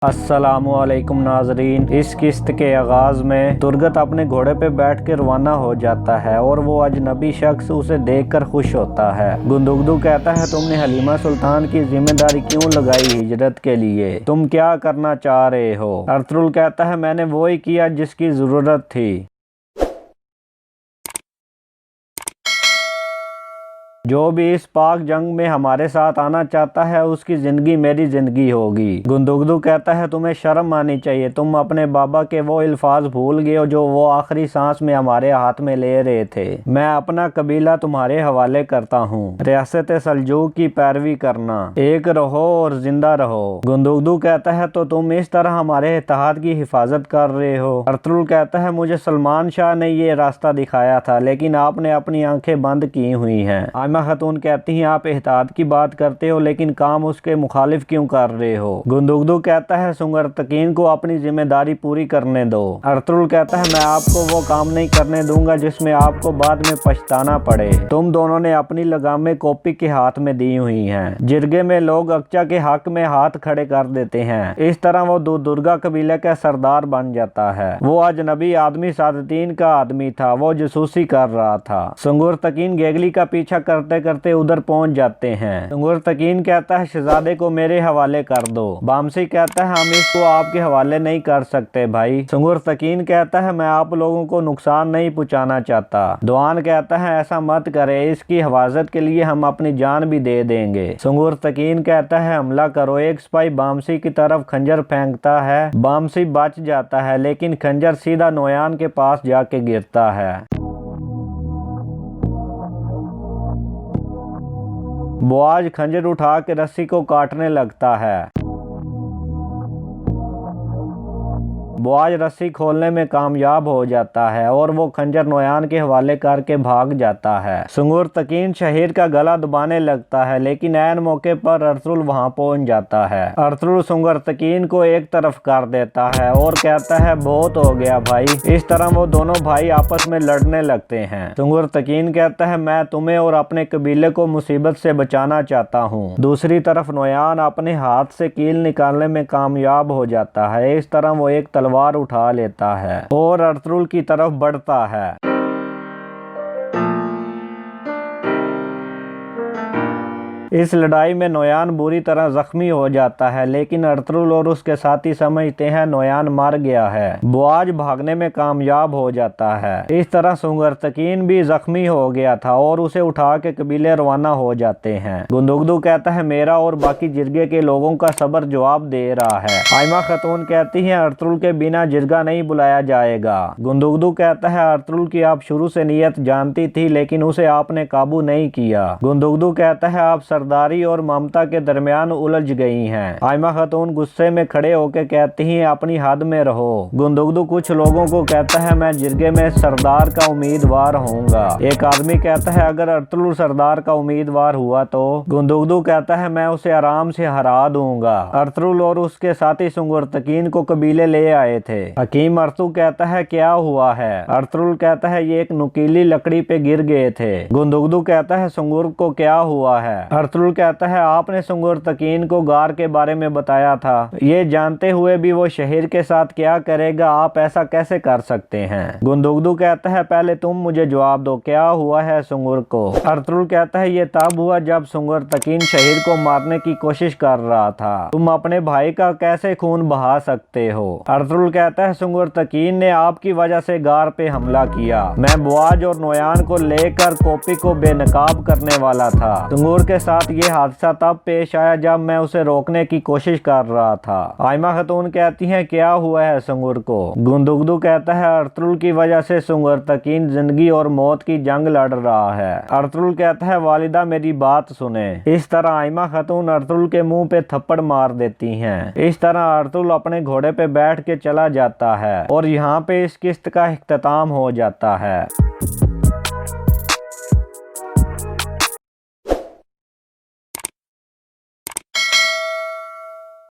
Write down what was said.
अस्सलामुअलैकुम नाजरीन। इस किस्त के आगाज में तुर्गत अपने घोड़े पे बैठ के रवाना हो जाता है और वो अजनबी शख्स उसे देखकर खुश होता है। गुंदुगदू कहता है, तुमने हलीमा सुल्तान की जिम्मेदारी क्यों लगाई हिजरत के लिए? तुम क्या करना चाह रहे हो? अर्तुगरुल कहता है, मैंने वो ही किया जिसकी जरूरत थी। जो भी इस पाक जंग में हमारे साथ आना चाहता है उसकी जिंदगी मेरी जिंदगी होगी। गुंदुगदू कहता है, तुम्हें शर्म आनी चाहिए। तुम अपने बाबा के वो अल्फाज भूल गए हो जो वो आखिरी सांस में हमारे हाथ में ले रहे थे। मैं अपना कबीला तुम्हारे हवाले करता हूँ। रियासत सल्जूक की पैरवी करना, एक रहो और जिंदा रहो। गुंदुगदू कहता है, तो तुम इस तरह हमारे इत्तेहाद की हिफाजत कर रहे हो? अर्तुगरुल कहता है, मुझे सलमान शाह ने ये रास्ता दिखाया था लेकिन आपने अपनी आंखें बंद की हुई हैं। आयमा खातून कहती हैं, आप इत्तेहाद की बात करते हो लेकिन काम उसके मुखालिफ क्यों कर रहे हो? गुंदुगदू कहता है, सुंगरतकीन को अपनी जिम्मेदारी पूरी करने दो। अर्तुगरुल कहता है, मैं आपको वो काम नहीं करने दूंगा जिसमें आपको बाद में पछताना पड़े। तुम दोनों ने अपनी लगामें कॉपी के हाथ में दी हुई हैं। जिरगे में लोग अक्चा के हक में हाथ खड़े कर देते हैं। इस तरह वो दुर्गा कबीले का सरदार बन जाता है। वो अजनबी आदमी सादतीन का आदमी था। वो जासूसी कर रहा था। सुंगरतकीन गेगली का पीछा करते करते उधर पहुंच जाते हैं। सुंगरतकीन कहता है, शहजादे को मेरे हवाले कर दो। बामसी कहता है, हम इसको आपके हवाले नहीं कर सकते भाई। सुंगरतकीन कहता है, मैं आप लोगों को नुकसान नहीं पहुंचाना चाहता। दुआन कहता है, ऐसा मत करे, इसकी हिफाजत के लिए हम अपनी जान भी दे देंगे। सुंगरतकीन कहता है, हमला करो। एक सिपाही बामसी की तरफ खंजर फेंकता है। बामसी बच जाता है लेकिन खंजर सीधा नोयान के पास जाके गिरता है। बुआज खंजर उठा के रस्सी को काटने लगता है। बुआज रस्सी खोलने में कामयाब हो जाता है और वो खंजर नोयान के हवाले करके भाग जाता है। सुंगरतकीन शहीद का गला दबाने लगता है लेकिन ऐन मौके पर अर्तुगरुल वहां पहुंच जाता है। अर्तुगरुल सुंगरतकीन को एक तरफ कर देता है और कहता है, बहुत हो गया भाई। इस तरह वो दोनों भाई आपस में लड़ने लगते हैं। सुंगरतकीन कहता है, मैं तुम्हें और अपने कबीले को मुसीबत से बचाना चाहता हूँ। दूसरी तरफ नोयान अपने हाथ से कील निकालने में कामयाब हो जाता है। इस तरह वो एक तलवार उठा लेता है और अर्तुगरुल की तरफ बढ़ता है। इस लड़ाई में नोयान बुरी तरह जख्मी हो जाता है लेकिन अर्तुगरुल और उसके साथी समझते हैं नोयान मर गया है। बुआज भागने में कामयाब हो जाता है। इस तरह सुंगरतकीन भी जख्मी हो गया था और उसे उठा के कबीले रवाना हो जाते हैं। गुंदुगदू कहता है, मेरा और बाकी जिरगे के लोगों का सबर जवाब दे रहा है। आयमा खातून कहती है, अर्तुगरुल के बिना जिरगा नहीं बुलाया जाएगा। गुंदुगदू कहता है, अर्तुगरुल की आप शुरू से नीयत जानती थी लेकिन उसे आपने काबू नहीं किया। गुंदुगदू कहता है, आप सरदारी और ममता के दरमियान उलझ गई हैं। आयमा खातून गुस्से में खड़े होकर कहती हैं, अपनी हद में रहो। गुंदुगदू कुछ लोगों को कहता है, मैं जिरगे में सरदार का उम्मीदवार होऊंगा। एक आदमी कहता है, अगर अर्तुगरुल सरदार का उम्मीदवार हुआ तो? गुंदुगदू कहता है, मैं उसे आराम से हरा दूंगा। अर्तुगरुल और उसके साथी सुंगरतकीन को कबीले ले आए थे। हकीम अर्तु कहता है, क्या हुआ है? अर्तुगरुल कहता है, ये एक नुकीली लकड़ी पे गिर गए थे। गुंदुगदू कहता है, सुंगुर को क्या हुआ है? अर्तुगरुल कहता है, आपने सुंगरतकीन को गार के बारे में बताया था। ये जानते हुए भी वो शहीद के साथ क्या करेगा? आप ऐसा कैसे कर सकते हैं? गुंदुगदू कहता है, पहले तुम मुझे जवाब दो, क्या हुआ है सुंगुर को? अर्तुगरुल कहता है, ये तब हुआ जब सुंगरतकीन शहीद को मारने की कोशिश कर रहा था। तुम अपने भाई का कैसे खून बहा सकते हो? अर्तुगरुल कहता है, सुंगरतकीन ने आपकी वजह से गार पे हमला किया। मैं बुआज और नोयान को लेकर कॉपी को बेनकाब करने वाला था। सुंगुर के साथ ये हादसा तब पेश आया जब मैं उसे रोकने की कोशिश कर रहा था। आयमा खातून कहती हैं, क्या हुआ है सुंगुर को? गुंदुगदू कहता है, अर्तुगरुल की वजह से सुंगरतकीन जिंदगी और मौत की जंग लड़ रहा है। अर्तुगरुल कहता है, वालिदा मेरी बात सुने। इस तरह आयमा खातून अर्तुगरुल के मुंह पे थप्पड़ मार देती हैं। इस तरह अर्तुगरुल अपने घोड़े पे बैठ के चला जाता है और यहाँ पे इस किस्त का इख्तिताम हो जाता है।